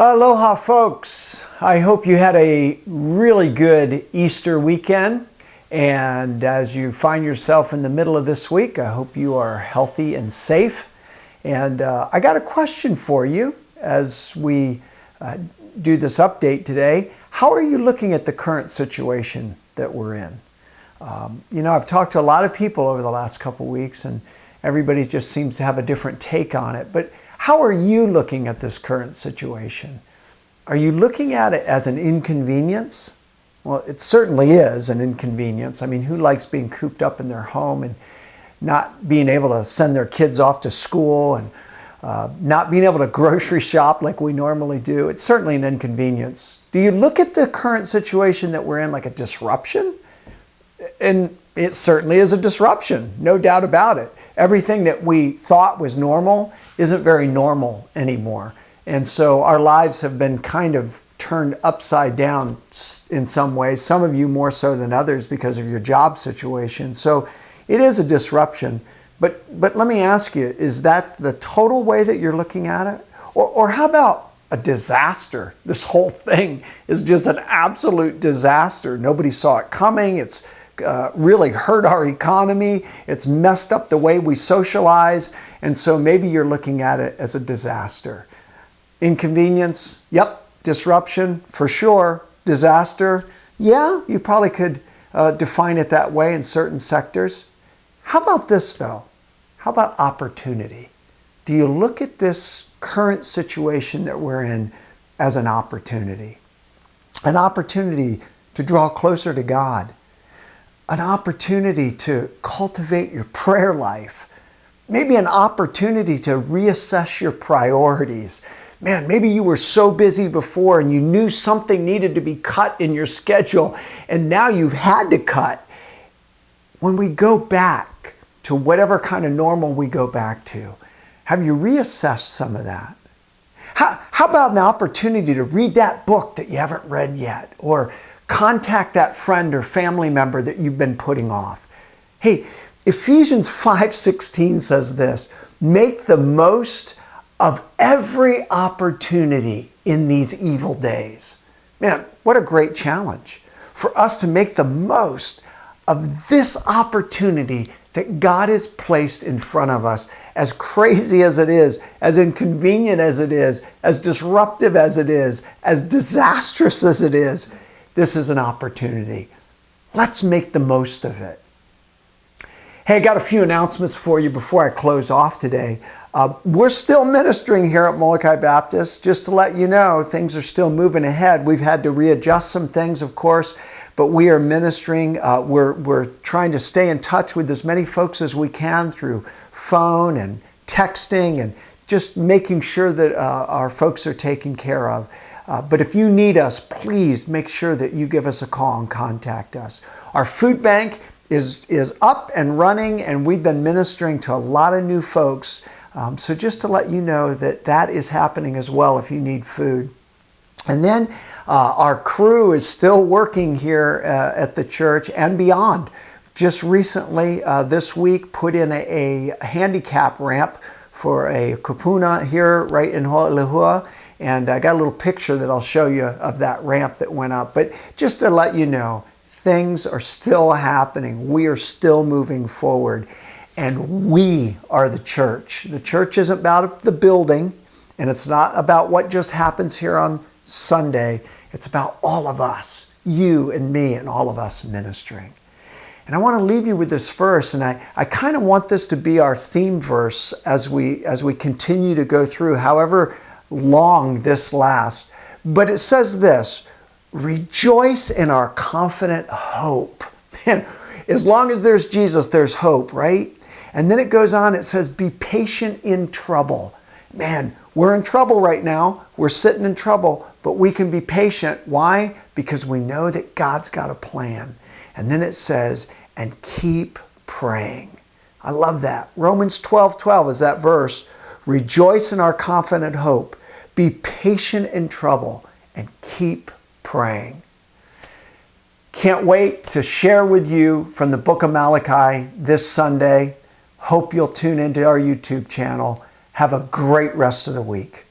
Aloha, folks. I hope you had a really good Easter weekend. And as you find yourself in the middle of this week, I hope you are healthy and safe. And I got a question for you as we do this update today. How are you looking at the current situation that we're in? I've talked to a lot of people over the last couple weeks, and everybody just seems to have a different take on it. But how are you looking at this current situation? Are you looking at it as an inconvenience? Well, it certainly is an inconvenience. I mean, who likes being cooped up in their home and not being able to send their kids off to school and not being able to grocery shop like we normally do? It's certainly an inconvenience. Do you look at the current situation that we're in like a disruption? And it certainly is a disruption, no doubt about it. Everything that we thought was normal isn't very normal anymore. And so our lives have been kind of turned upside down in some ways, some of you more so than others because of your job situation. So it is a disruption. But let me ask you, is that the total way that you're looking at it? Or how about a disaster? This whole thing is just an absolute disaster. Nobody saw it coming. It's really hurt our economy. It's messed up the way we socialize. And so maybe you're looking at it as a disaster. Inconvenience, yep. Disruption, for sure. Disaster, yeah, you probably could define it that way in certain sectors. How about this though? How about opportunity? Do you look at this current situation that we're in as an opportunity? An opportunity to draw closer to God. An opportunity to cultivate your prayer life. Maybe an opportunity to reassess your priorities. Man, maybe you were so busy before and you knew something needed to be cut in your schedule and now you've had to cut. When we go back to whatever kind of normal we go back to, have you reassessed some of that? How about an opportunity to read that book that you haven't read yet, or contact that friend or family member that you've been putting off? Hey, Ephesians 5:16 says this, make the most of every opportunity in these evil days. Man, what a great challenge for us to make the most of this opportunity that God has placed in front of us. As crazy as it is, as inconvenient as it is, as disruptive as it is, as disastrous as it is, this is an opportunity. Let's make the most of it. Hey, I got a few announcements for you before I close off today. We're still ministering here at Molokai Baptist. Just to let you know, things are still moving ahead. We've had to readjust some things, of course, but we are ministering. We're trying to stay in touch with as many folks as we can through phone and texting and just making sure that our folks are taken care of. But if you need us, please make sure that you give us a call and contact us. Our food bank is up and running, and we've been ministering to a lot of new folks. So just to let you know that that is happening as well if you need food. And then our crew is still working here at the church and beyond. Just recently, this week, put in a handicap ramp for a kupuna here right in Ho'olehua. And I got a little picture that I'll show you of that ramp that went up. But just to let you know, things are still happening. We are still moving forward. And we are the church. The church isn't about the building, and it's not about what just happens here on Sunday. It's about all of us, you and me and all of us ministering. And I want to leave you with this verse, and I kind of want this to be our theme verse as we continue to go through however long this lasts. But it says this, rejoice in our confident hope. Man, as long as there's Jesus, there's hope, right? And then it goes on, it says, be patient in trouble. Man, we're in trouble right now. We're sitting in trouble, but we can be patient. Why? Because we know that God's got a plan. And then it says, and keep praying. I love that. Romans 12:12 is that verse. Rejoice in our confident hope. Be patient in trouble and keep praying. Can't wait to share with you from the book of Malachi this Sunday. Hope you'll tune into our YouTube channel. Have a great rest of the week.